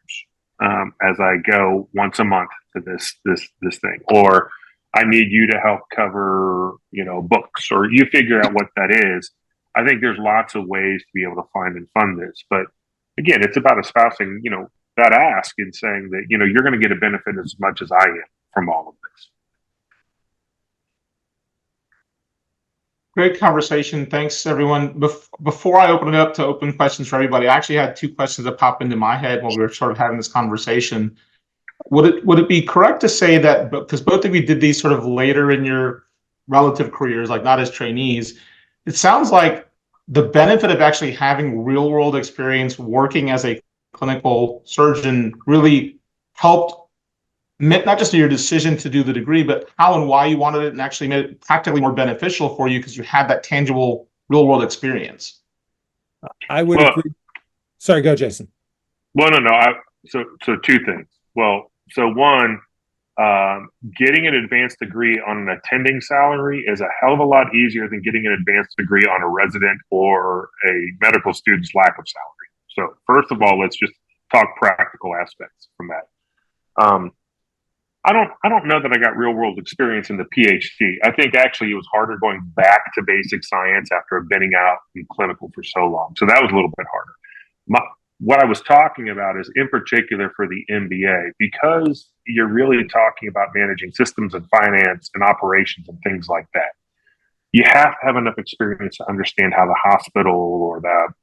as I go once a month to this thing, or I need you to help cover, books, or you figure out what that is. I think there's lots of ways to be able to find and fund this. But again, it's about espousing, that ask and saying that, you're going to get a benefit as much as I am from all of this. Great conversation. Thanks, everyone. Before I open it up to open questions for everybody, I actually had two questions that popped into my head when we were sort of having this conversation. Would it be correct to say that, because both of you did these sort of later in your relative careers, like not as trainees, it sounds like the benefit of actually having real world experience working as a clinical surgeon really helped, not just your decision to do the degree, but how and why you wanted it, and actually made it practically more beneficial for you because you had that tangible real world experience. I would agree. Sorry, go, Jason. Well, no. So two things. Well, so one, getting an advanced degree on an attending salary is a hell of a lot easier than getting an advanced degree on a resident or a medical student's lack of salary. So first of all, let's just talk practical aspects from that. I don't know that I got real world experience in the PhD. I think actually it was harder going back to basic science after being out in clinical for so long. So that was a little bit harder. What I was talking about is in particular for the MBA, because you're really talking about managing systems and finance and operations and things like that. You have to have enough experience to understand how the hospital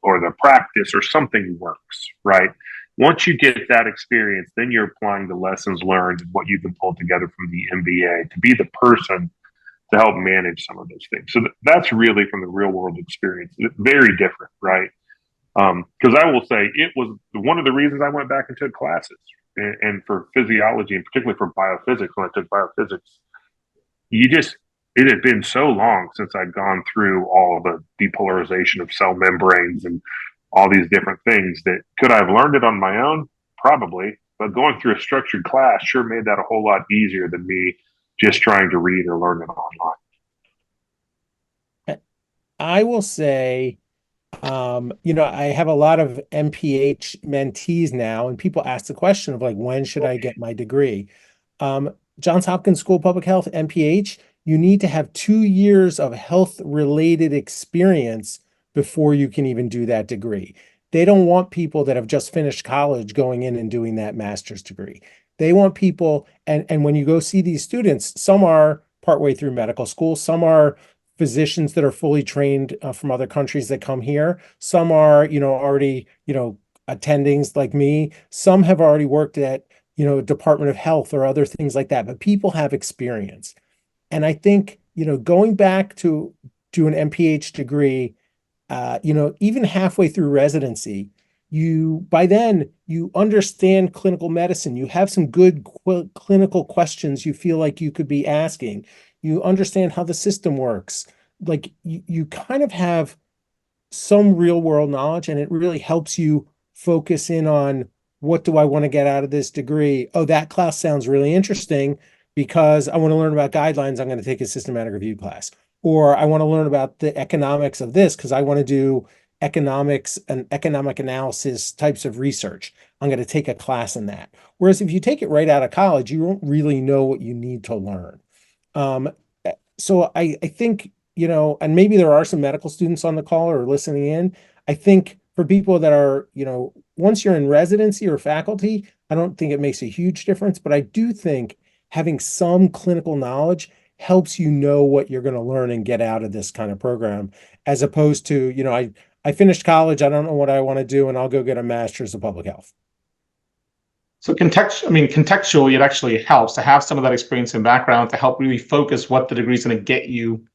or the practice or something works, right? Once you get that experience, then you're applying the lessons learned and what you've been pulled together from the MBA to be the person to help manage some of those things. So that's really from the real world experience. Very different, right? Because I will say it was one of the reasons I went back and took classes, and for physiology and particularly for biophysics. When I took biophysics, it had been so long since I'd gone through all of the depolarization of cell membranes and all these different things that could I have learned it on my own? Probably, but going through a structured class sure made that a whole lot easier than me just trying to read or learn it online. I will say, I have a lot of MPH mentees now, and people ask the question of like, when should I get my degree? Johns Hopkins School of Public Health, MPH, you need to have 2 years of health related experience before you can even do that degree. They don't want people that have just finished college going in and doing that master's degree. They want people, and when you go see these students, some are partway through medical school, some are physicians that are fully trained from other countries that come here. Some are, already, attendings like me. Some have already worked at, Department of Health or other things like that, but people have experience. And I think, going back to do an MPH degree, even halfway through residency, by then you understand clinical medicine. You have some good clinical questions you feel like you could be asking. You understand how the system works. Like you kind of have some real world knowledge, and it really helps you focus in on what do I want to get out of this degree? Oh, that class sounds really interesting because I want to learn about guidelines. I'm going to take a systematic review class. Or I want to learn about the economics of this because I want to do economics and economic analysis types of research. I'm going to take a class in that. Whereas if you take it right out of college, you won't really know what you need to learn. Um, so I think, and maybe there are some medical students on the call or listening in. I think for people that are, once you're in residency or faculty, I don't think it makes a huge difference, but I do think having some clinical knowledge helps you know what you're going to learn and get out of this kind of program, as opposed to, I finished college, I don't know what I want to do, and I'll go get a master's of public health. So contextually, it actually helps to have some of that experience and background to help really focus what the degree is going to get you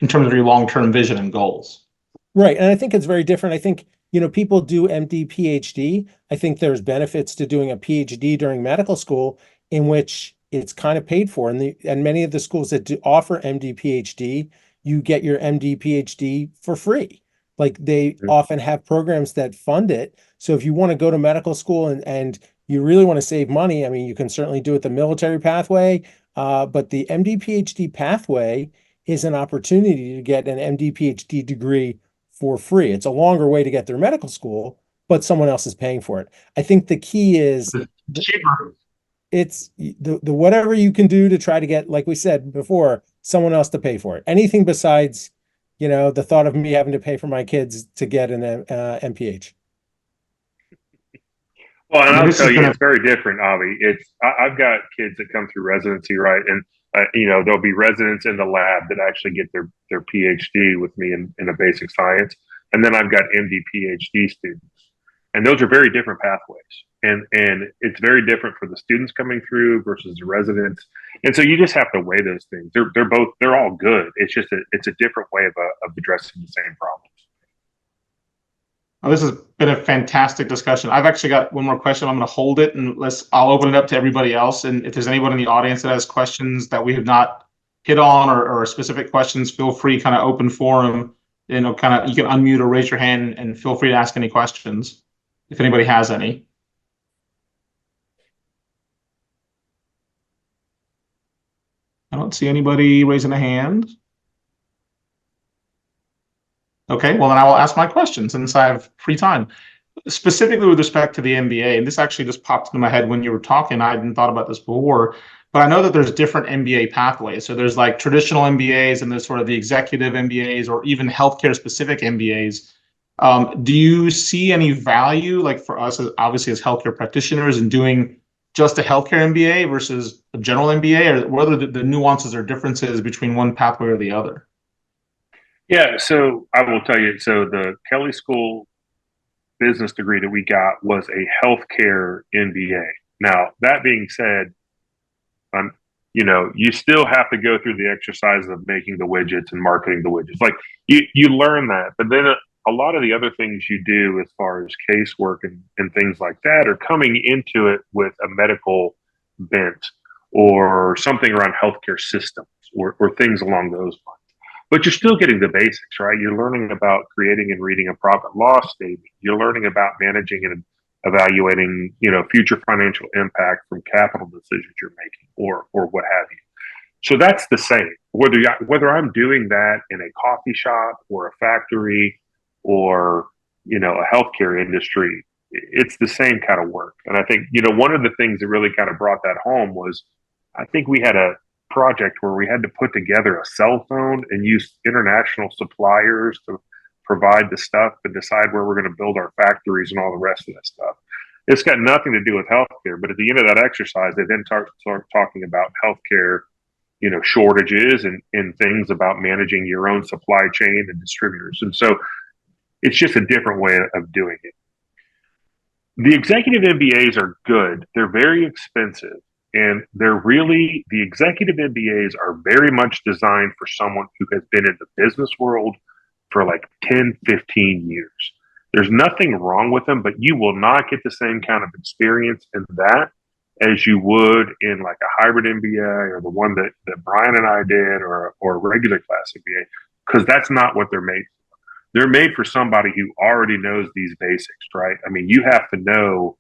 in terms of your long-term vision and goals. Right. And I think it's very different. I think, people do MD, PhD. I think there's benefits to doing a PhD during medical school in which it's kind of paid for. And many of the schools that do offer MD, PhD, you get your MD, PhD for free. Like they often have programs that fund it. So if you want to go to medical school and you really want to save money, I mean, you can certainly do it the military pathway, but the MD, PhD pathway is an opportunity to get an MD, PhD degree for free. It's a longer way to get through medical school, but someone else is paying for it. I think the key is Cheaper. it's the whatever you can do to try to get, like we said before, someone else to pay for it. Anything besides, the thought of me having to pay for my kids to get an MPH. Well, and I'll This is tell you, gonna- it's very different, Avi. I've got kids that come through residency, right? And there'll be residents in the lab that actually get their PhD with me in a basic science, and then I've got MD, PhD students, and those are very different pathways, and it's very different for the students coming through versus the residents, and so you just have to weigh those things. They're all good. It's just it's a different way of addressing the same problems. This has been a fantastic discussion. I've actually got one more question. I'm going to hold it and I'll open it up to everybody else. And if there's anyone in the audience that has questions that we have not hit on or specific questions, feel free, kind of open forum. You can unmute or raise your hand and feel free to ask any questions if anybody has any. I don't see anybody raising a hand. Okay, well, then I will ask my question since I have free time. Specifically with respect to the MBA, and this actually just popped into my head when you were talking. I hadn't thought about this before, but I know that there's different MBA pathways. So there's like traditional MBAs and there's sort of the executive MBAs or even healthcare specific MBAs. Do you see any value, like for us, obviously as healthcare practitioners, in doing just a healthcare MBA versus a general MBA, or what are the nuances or differences between one pathway or the other? Yeah, so I will tell you. So the Kelly School business degree that we got was a healthcare MBA. Now, that being said, you still have to go through the exercise of making the widgets and marketing the widgets. Like you learn that, but then a lot of the other things you do as far as casework and things like that are coming into it with a medical bent or something around healthcare systems or things along those lines. But you're still getting the basics, right? You're learning about creating and reading a profit loss statement. You're learning about managing and evaluating, future financial impact from capital decisions you're making or what have you. So that's the same. Whether I'm doing that in a coffee shop or a factory or, a healthcare industry, it's the same kind of work. And I think, one of the things that really kind of brought that home was I think we had a project where we had to put together a cell phone and use international suppliers to provide the stuff and decide where we're going to build our factories and all the rest of that stuff. It's got nothing to do with healthcare, but at the end of that exercise, they then start talking about healthcare, shortages and things about managing your own supply chain and distributors. And so it's just a different way of doing it. The executive MBAs are good. They're very expensive. And the executive MBAs are very much designed for someone who has been in the business world for like 10, 15 years. There's nothing wrong with them, but you will not get the same kind of experience in that as you would in like a hybrid MBA or the one that Brian and I did or a regular class MBA, because that's not what they're made for. they're made for somebody who already knows these basics, right? I mean, you have to know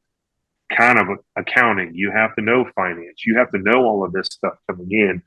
kind of accounting, you have to know finance, you have to know all of this stuff coming in.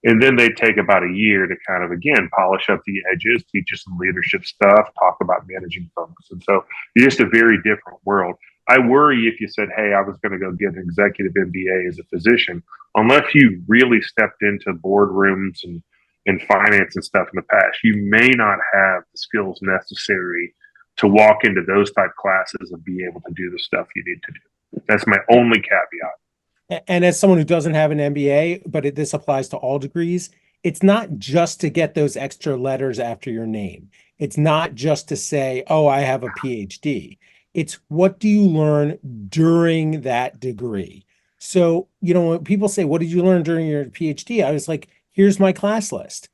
And then they take about a year to kind of, again, polish up the edges, teach you some leadership stuff, talk about managing folks. And so it's just a very different world. I worry if you said, hey, I was going to go get an executive MBA as a physician, unless you really stepped into boardrooms and finance and stuff in the past, you may not have the skills necessary to walk into those type classes and be able to do the stuff you need to do. That's my only caveat. And as someone who doesn't have an MBA, but this applies to all degrees, it's not just to get those extra letters after your name. It's not just to say, oh, I have a PhD. It's what do you learn during that degree? So, when people say, what did you learn during your PhD? I was like, here's my class list.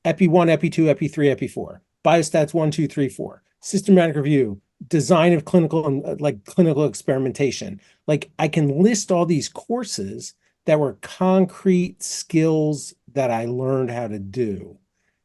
Epi 1, Epi 2, Epi 3, Epi 4. Biostats 1, 2, 3, 4. Systematic review. Design of clinical and clinical experimentation. Like I can list all these courses that were concrete skills that I learned how to do.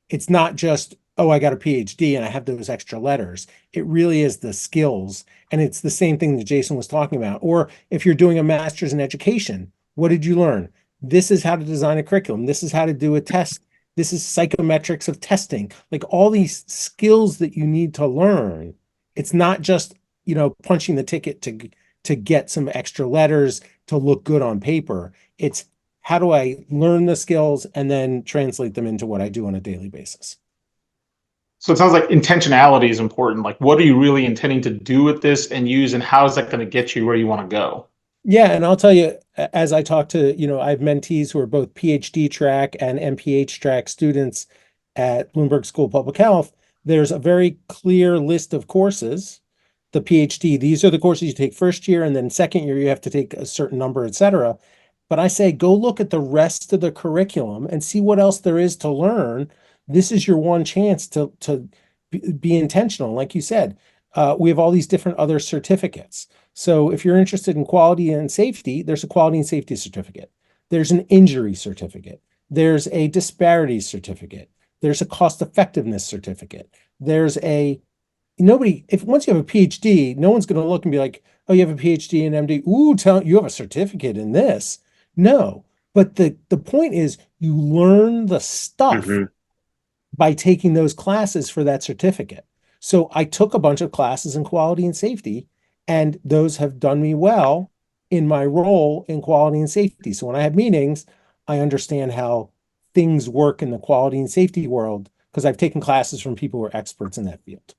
It's not just, oh, I got a PhD and I have those extra letters. It really is the skills. And it's the same thing that Jason was talking about. Or if you're doing a master's in education, what did you learn? This is how to design a curriculum. This is how to do a test. This is psychometrics of testing. Like all these skills that you need to learn. It's not just, punching the ticket to get some extra letters to look good on paper. It's how do I learn the skills and then translate them into what I do on a daily basis. So it sounds like intentionality is important. Like, what are you really intending to do with this and use, and how is that going to get you where you want to go? Yeah, and I'll tell you, as I talk to, I have mentees who are both PhD track and MPH track students at Bloomberg School of Public Health. There's a very clear list of courses. The PhD, these are the courses you take first year, and then second year you have to take a certain number, et cetera. But I say, go look at the rest of the curriculum and see what else there is to learn. This is your one chance to be intentional. Like you said, we have all these different other certificates. So if you're interested in quality and safety, there's a quality and safety certificate. There's an injury certificate. There's a disparities certificate. There's a cost effectiveness certificate. There's once you have a PhD, no one's going to look and be like, oh, you have a PhD in MD. Ooh, you have a certificate in this. No, but the point is you learn the stuff by taking those classes for that certificate. So I took a bunch of classes in quality and safety, and those have done me well in my role in quality and safety. So when I have meetings, I understand how things work in the quality and safety world because I've taken classes from people who are experts in that field.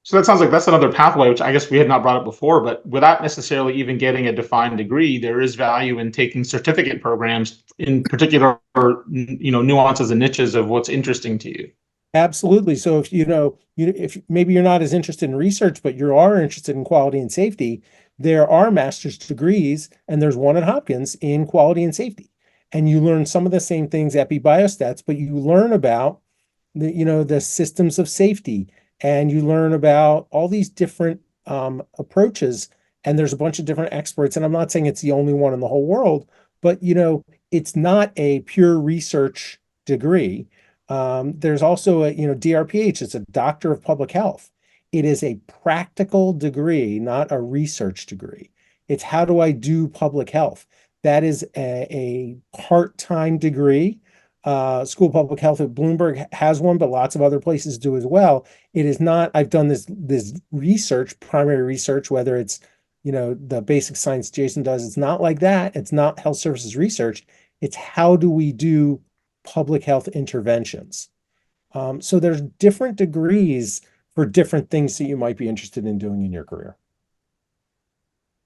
So that sounds like that's another pathway, which I guess we had not brought up before, but without necessarily even getting a defined degree, there is value in taking certificate programs, in particular, nuances and niches of what's interesting to you. Absolutely. So if if maybe you're not as interested in research, but you are interested in quality and safety, there are master's degrees, and there's one at Hopkins in quality and safety. And you learn some of the same things, epi biostats, but you learn about the systems of safety, and you learn about all these different approaches. And there's a bunch of different experts. And I'm not saying it's the only one in the whole world, but it's not a pure research degree. There's also a DRPH. It's a Doctor of Public Health. It is a practical degree, not a research degree. It's how do I do public health? That is a part-time degree. School of Public Health at Bloomberg has one, but lots of other places do as well. It is not, I've done this research, primary research, whether it's, the basic science Jason does. It's not like that. It's not health services research. It's how do we do public health interventions? So there's different degrees for different things that you might be interested in doing in your career.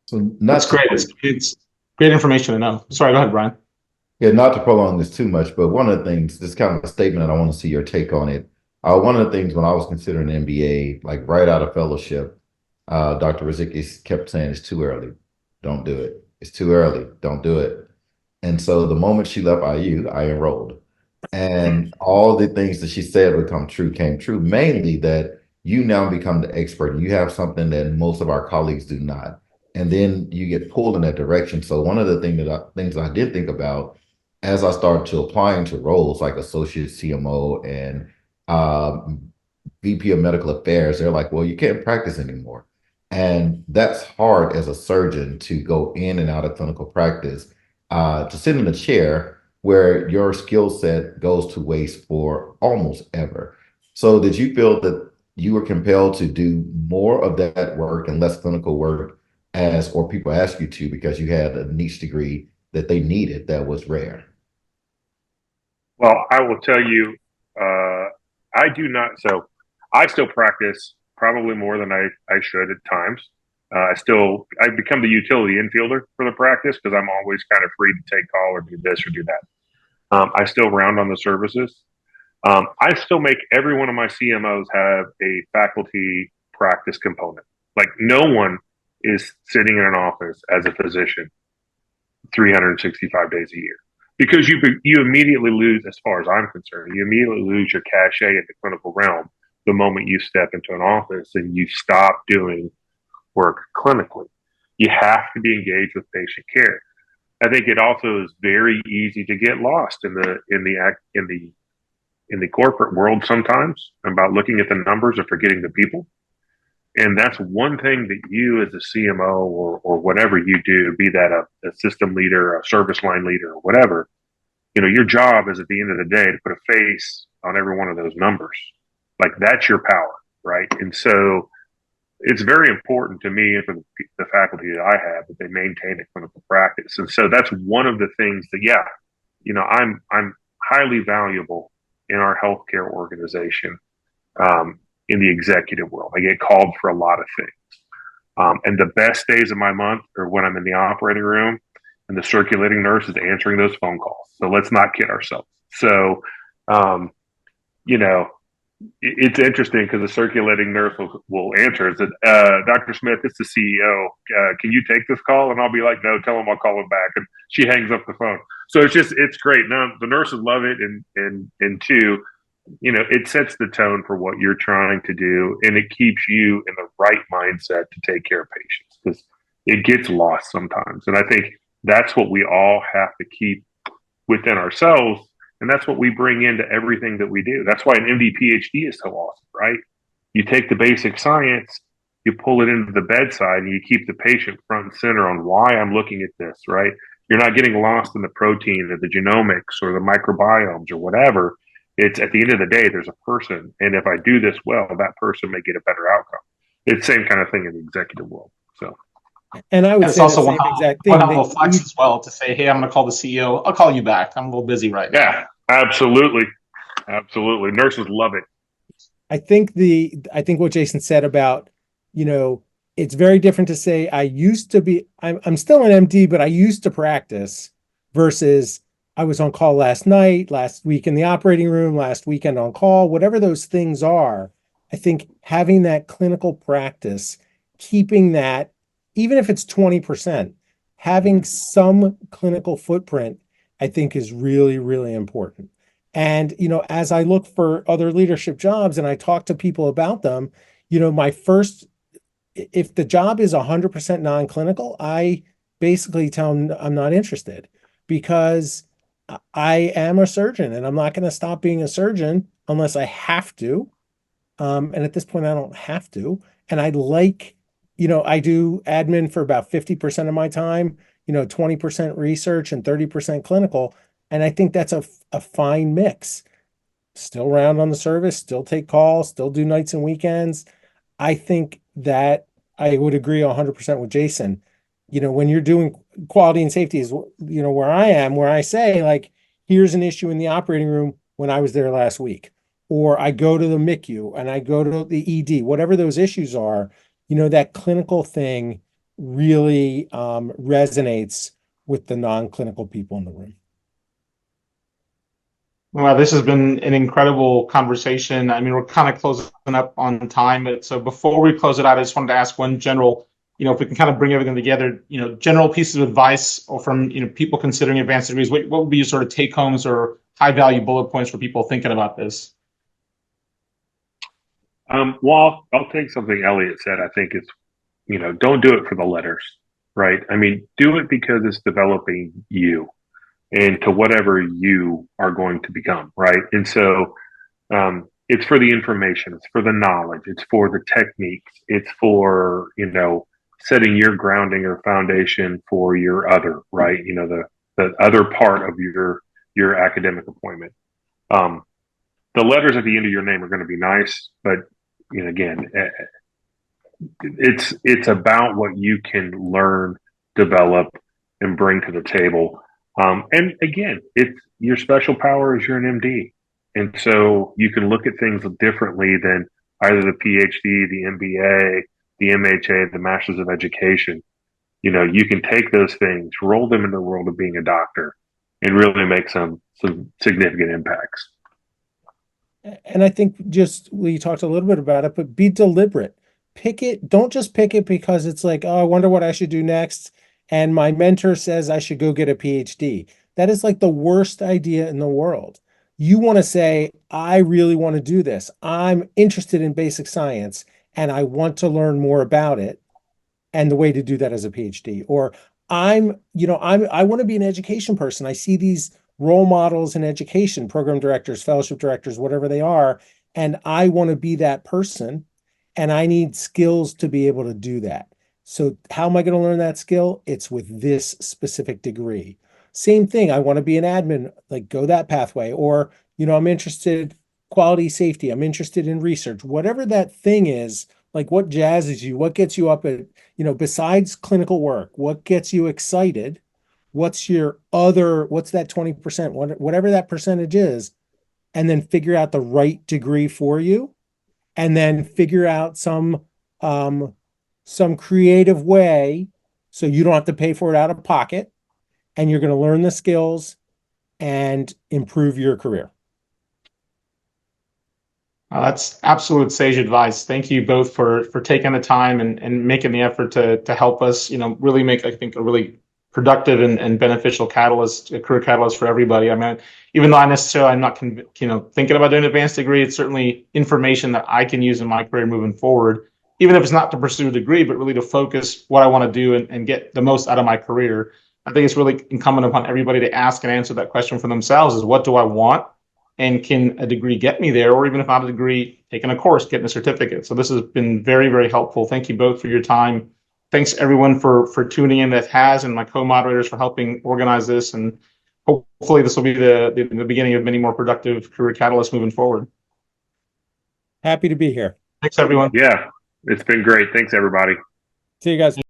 So That's great. It's great information to know. Sorry, go ahead, Brian. Yeah, not to prolong this too much, but one of the things, this kind of a statement, and I want to see your take on it. One of the things when I was considering an MBA, like right out of fellowship, Dr. Rizicki kept saying it's too early. Don't do it. It's too early. Don't do it. And so the moment she left IU, I enrolled. And all the things that she said would come true came true, mainly that you now become the expert. You have something that most of our colleagues do not. And then you get pulled in that direction. So one of the things I did think about as I started to apply into roles like associate CMO and VP of Medical Affairs, they're like, well, you can't practice anymore. And that's hard as a surgeon to go in and out of clinical practice, to sit in a chair where your skill set goes to waste for almost ever. So did you feel that you were compelled to do more of that work and less clinical work or people asked you to because you had a niche degree that they needed that was rare? Well, I will tell you, I do not. So I still practice probably more than I should at times. I become the utility infielder for the practice because I'm always kind of free to take call or do this or do that. I still round on the services. I still make every one of my CMOs have a faculty practice component. Like no one is sitting in an office as a physician 365 days a year because you immediately lose, as far as I'm concerned, you immediately lose your cachet in the clinical realm the moment you step into an office and you stop doing work clinically. You have to be engaged with patient care. I think it also is very easy to get lost in the corporate world sometimes about looking at the numbers and forgetting the people. And that's one thing that you as a CMO or whatever you do, be that a system leader, a service line leader, or whatever, your job is at the end of the day to put a face on every one of those numbers. Like that's your power, right? And so it's very important to me and for the faculty that I have that they maintain a clinical practice. And so that's one of the things that, yeah, I'm highly valuable in our healthcare organization. In the executive world, I get called for a lot of things. And the best days of my month are when I'm in the operating room and the circulating nurse is answering those phone calls. So let's not kid ourselves. So, um, you know, it's interesting because the circulating nurse will answer and said, Dr. Smith, it's the CEO. Can you take this call? And I'll be like, no, tell him I'll call him back. And she hangs up the phone. So it's great. Now the nurses love it. And two, it sets the tone for what you're trying to do. And it keeps you in the right mindset to take care of patients because it gets lost sometimes. And I think that's what we all have to keep within ourselves. And that's what we bring into everything that we do. That's why an MD PhD is so awesome, right? You take the basic science, you pull it into the bedside, and you keep the patient front and center on why I'm looking at this, right? You're not getting lost in the protein or the genomics or the microbiomes or whatever. It's at the end of the day, there's a person. And if I do this well, that person may get a better outcome. It's the same kind of thing in the executive world. So, and I would It's say the also same exact thing. one helpful flex as well to say, hey, I'm going to call the CEO. I'll call you back. I'm a little busy right now. yeah, absolutely. Absolutely. Nurses love it. I think what Jason said about, it's very different to say I'm still an MD, but I used to practice versus I was on call last night, last week in the operating room, last weekend on call, whatever those things are. I think having that clinical practice, keeping that, even if it's 20%, having some clinical footprint, I think is really, really important. And, as I look for other leadership jobs and I talk to people about them, if the job is 100% non-clinical, I basically tell them I'm not interested because I am a surgeon and I'm not going to stop being a surgeon unless I have to. And at this point, I don't have to. And I do admin for about 50% of my time, 20% research and 30% clinical. And I think that's a fine mix. Still round on the service, still take calls, still do nights and weekends. I think that I would agree 100% with Jason. When you're doing quality and safety is, where I am, where I say, like, here's an issue in the operating room when I was there last week, or I go to the MICU and I go to the ED, whatever those issues are, that clinical thing really resonates with the non-clinical people in the room. Well, this has been an incredible conversation. I mean, we're kind of closing up on time, but so before we close it out, I just wanted to ask one general, if we can kind of bring everything together, general pieces of advice or from, people considering advanced degrees, what would be your sort of take homes or high value bullet points for people thinking about this? Well, I'll take something Elliott said. I think it's, don't do it for the letters, right? I mean, do it because it's developing you and to whatever you are going to become, right? And so it's for the information, it's for the knowledge, it's for the techniques, it's for, setting your grounding or foundation for your other, right? The other part of your academic appointment. The letters at the end of your name are going to be nice, but again, it's about what you can learn, develop, and bring to the table. And again, it's your special power is you're an MD, and so you can look at things differently than either the PhD, the MBA, the MHA, the Masters of Education. You can take those things, roll them into the world of being a doctor, and really make some significant impacts. And I think just we talked a little bit about it, but be deliberate. Pick it. Don't just pick it because it's like, oh, I wonder what I should do next. And my mentor says I should go get a PhD. That is like the worst idea in the world. You want to say, I really want to do this. I'm interested in basic science and I want to learn more about it. And the way to do that is a PhD. Or I want to be an education person. I see these role models in education, program directors, fellowship directors, whatever they are, and I want to be that person, and I need skills to be able to do that. So how am I going to learn that skill? It's with this specific degree. Same thing. I want to be an admin, like go that pathway. Or, I'm interested quality safety. I'm interested in research, whatever that thing is, like what jazzes you, what gets you up at, besides clinical work, what gets you excited? What's that 20%, whatever that percentage is, and then figure out the right degree for you, and then figure out some creative way so you don't have to pay for it out of pocket, and you're going to learn the skills and improve your career. That's absolute sage advice. Thank you both for taking the time and making the effort to help us, really make, I think, a really productive and beneficial catalyst, a career catalyst for everybody. I mean, even though I'm not, thinking about doing an advanced degree, it's certainly information that I can use in my career moving forward, even if it's not to pursue a degree, but really to focus what I want to do and get the most out of my career. I think it's really incumbent upon everybody to ask and answer that question for themselves: is what do I want? And can a degree get me there? Or even if not a degree, taking a course, getting a certificate. So this has been very, very helpful. Thank you both for your time. Thanks everyone for tuning in that has, and my co-moderators for helping organize this. And hopefully this will be the beginning of many more productive career catalysts moving forward. Happy to be here. Thanks everyone. Yeah, it's been great. Thanks everybody. See you guys.